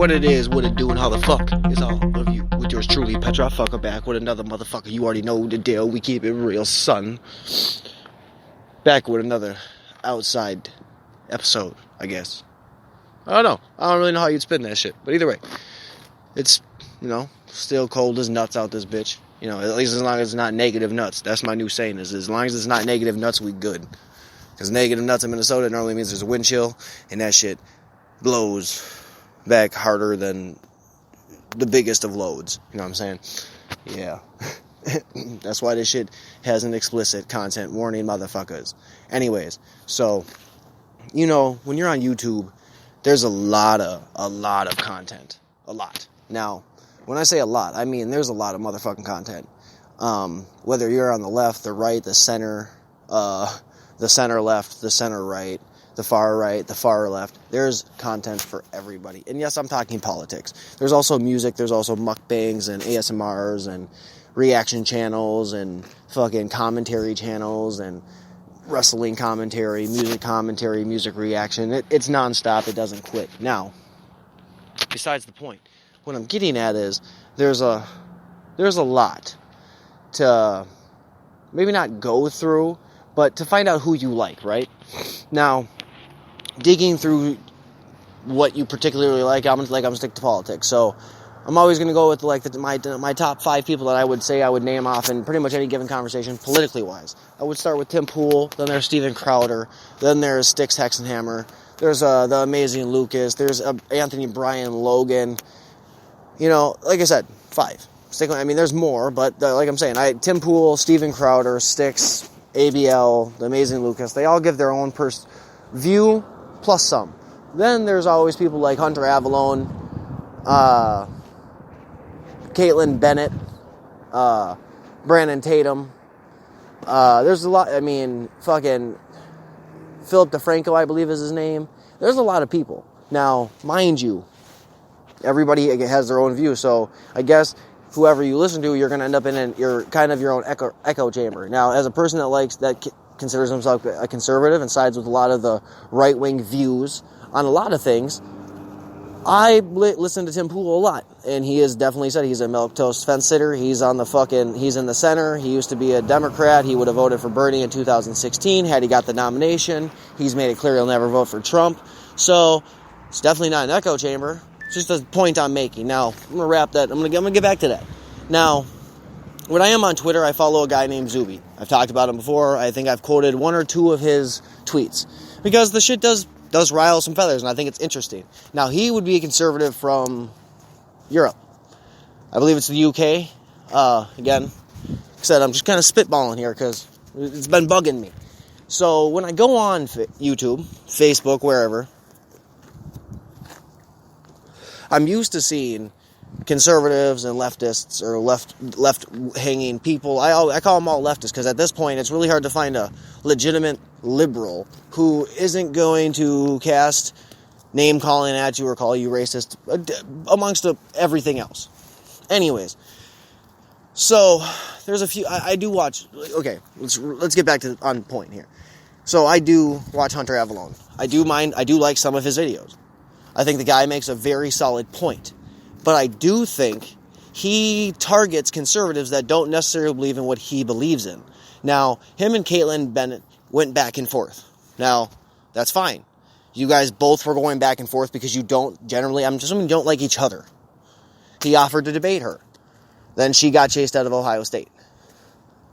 what it is, what it do, and how the fuck is all of you. With yours truly, Petra Fucker, back with another motherfucker. You already know the deal. We keep it real, son. Back with another outside episode, I guess. I don't know. I don't really know how you'd spin that shit. But either way, it's, still cold as nuts out this bitch. At least as long as it's not negative nuts. That's my new saying, is as long as it's not negative nuts, we good. Because negative nuts in Minnesota normally means there's a wind chill, and that shit blows back harder than the biggest of loads. You know what I'm saying? Yeah. That's why this shit has an explicit content warning, motherfuckers. Anyways, so, when you're on YouTube, there's a lot of content. A lot. Now, when I say a lot, I mean there's a lot of motherfucking content. Whether you're on the left, the right, the center left, the center right, the far left, there's content for everybody. And yes, I'm talking politics. There's also music, there's also mukbangs and ASMRs and reaction channels and fucking commentary channels and wrestling commentary, music reaction. It's nonstop, it doesn't quit. Now, besides the point, what I'm getting at is there's a lot to maybe not go through, but to find out who you like, right? Now, digging through what you particularly like, I'm gonna stick to politics. So I'm always gonna go with my top 5 people that I would say I would name off in pretty much any given conversation, politically wise. I would start with Tim Pool, then there's Steven Crowder, then there's Styx Hexenhammer, there's the amazing Lucas, there's Anthony Bryan Logan. Like I said, 5. There's more, but like I'm saying, Tim Pool, Steven Crowder, Styx, ABL, the amazing Lucas, they all give their own view plus some. Then there's always people like Hunter Avallone, Caitlin Bennett, Brandon Tatum. There's a lot, fucking Philip DeFranco, I believe is his name. There's a lot of people. Now, mind you, everybody has their own view, so I guess whoever you listen to, you're going to end up in your own echo chamber. Now, as a person that considers himself a conservative and sides with a lot of the right-wing views on a lot of things, I listen to Tim Pool a lot, and he has definitely said he's a milquetoast fence sitter. He's in the center. He used to be a Democrat. He would have voted for Bernie in 2016 had he got the nomination. He's made it clear he'll never vote for Trump. So, it's definitely not an echo chamber. It's just a point I'm making. Now, I'm going to wrap that. I'm going to get back to that. Now, when I am on Twitter, I follow a guy named Zuby. I've talked about him before. I think I've quoted 1 or 2 of his tweets. Because the shit does rile some feathers, and I think it's interesting. Now, he would be a conservative from Europe. I believe it's the UK. Again, like I said, I'm just kind of spitballing here because it's been bugging me. So, when I go on YouTube, Facebook, wherever, I'm used to seeing conservatives and leftists or left-hanging people. I call them all leftists because at this point it's really hard to find a legitimate liberal who isn't going to cast name-calling at you or call you racist amongst everything else. Anyways, so there's a few. I do watch. Okay, let's get back to on point here. So I do watch Hunter Avallone. I do like some of his videos. I think the guy makes a very solid point. But I do think he targets conservatives that don't necessarily believe in what he believes in. Now, him and Caitlin Bennett went back and forth. Now, that's fine. You guys both were going back and forth because you don't like each other. He offered to debate her. Then she got chased out of Ohio State.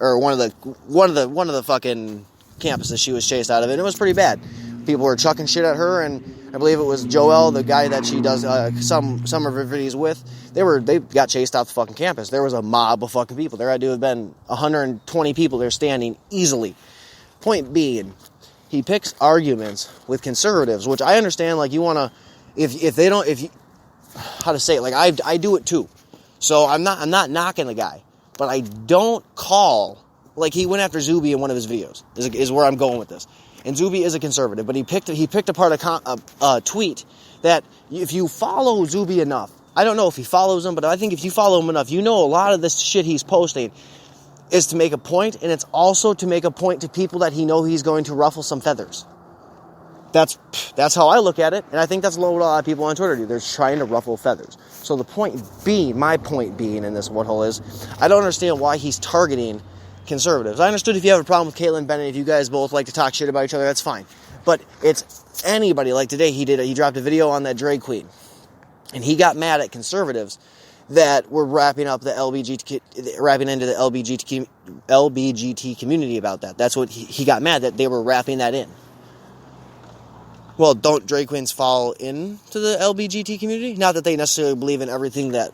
Or one of the fucking campuses she was chased out of, and it was pretty bad. People were chucking shit at her, and I believe it was Joel, the guy that she does some of her videos with. They got chased off the fucking campus. There was a mob of fucking people. There had to have been 120 people there standing easily. Point being, he picks arguments with conservatives, which I understand. Like, you want to, how to say it? Like, I do it too. So I'm not knocking the guy, but I don't call, like, he went after Zuby in one of his videos. Is where I'm going with this. And Zuby is a conservative, but he picked apart a tweet that if you follow Zuby enough, I don't know if he follows him, but I think if you follow him enough, you know a lot of this shit he's posting is to make a point, and it's also to make a point to people that he know he's going to ruffle some feathers. That's how I look at it, and I think that's what a lot of people on Twitter do. They're trying to ruffle feathers. So my point being in this one hole is, I don't understand why he's targeting conservatives. I understood if you have a problem with Caitlin Bennett, if you guys both like to talk shit about each other, that's fine. But it's anybody. Like today, he dropped a video on that drag queen, and he got mad at conservatives that were wrapping into the LBGT community about that. That's what he got mad that they were wrapping that in. Well, don't drag queens fall into the LBGT community? Not that they necessarily believe in everything that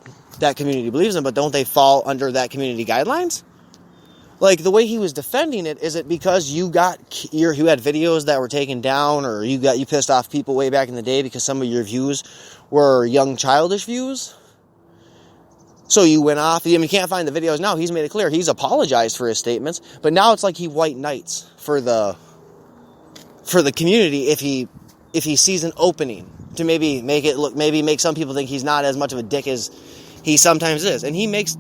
community believes in, but don't they fall under that community guidelines? Like, the way he was defending it, is it because you had videos that were taken down, or you pissed off people way back in the day because some of your views were young, childish views? So you went off. I mean, you can't find the videos now. He's made it clear. He's apologized for his statements, but now it's like he white knights for the community if he sees an opening to maybe make some people think he's not as much of a dick as he sometimes is. And he makes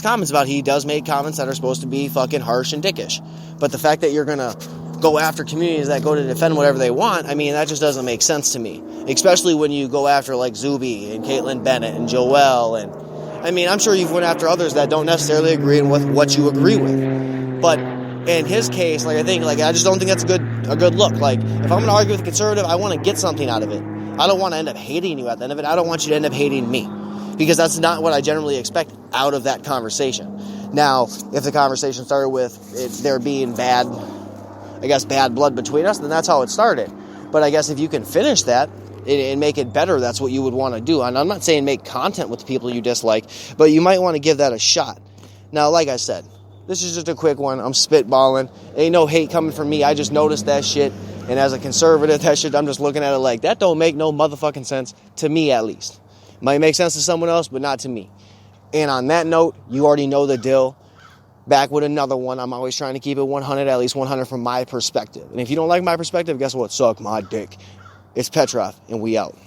comments about, he does make comments that are supposed to be fucking harsh and dickish. But the fact that you're gonna go after communities that go to defend whatever they want, I mean, that just doesn't make sense to me. Especially when you go after like Zuby and Caitlin Bennett and Joelle, and I mean, I'm sure you've went after others that don't necessarily agree with what you agree with. But in his case, I just don't think that's a good look. Like, if I'm going to argue with a conservative, I want to get something out of it. I don't want to end up hating you at the end of it. I don't want you to end up hating me, because that's not what I generally expect out of that conversation. Now, if the conversation started with there being bad blood between us, then that's how it started. But I guess if you can finish that and make it better, that's what you would want to do. And I'm not saying make content with people you dislike, but you might want to give that a shot. Now, like I said, this is just a quick one. I'm spitballing. Ain't no hate coming from me. I just noticed that shit. And as a conservative, that shit, I'm just looking at it like, that don't make no motherfucking sense to me, at least. Might make sense to someone else, but not to me. And on that note, you already know the deal. Back with another one. I'm always trying to keep it 100, at least 100 from my perspective. And if you don't like my perspective, guess what? Suck my dick. It's Petrov, and we out.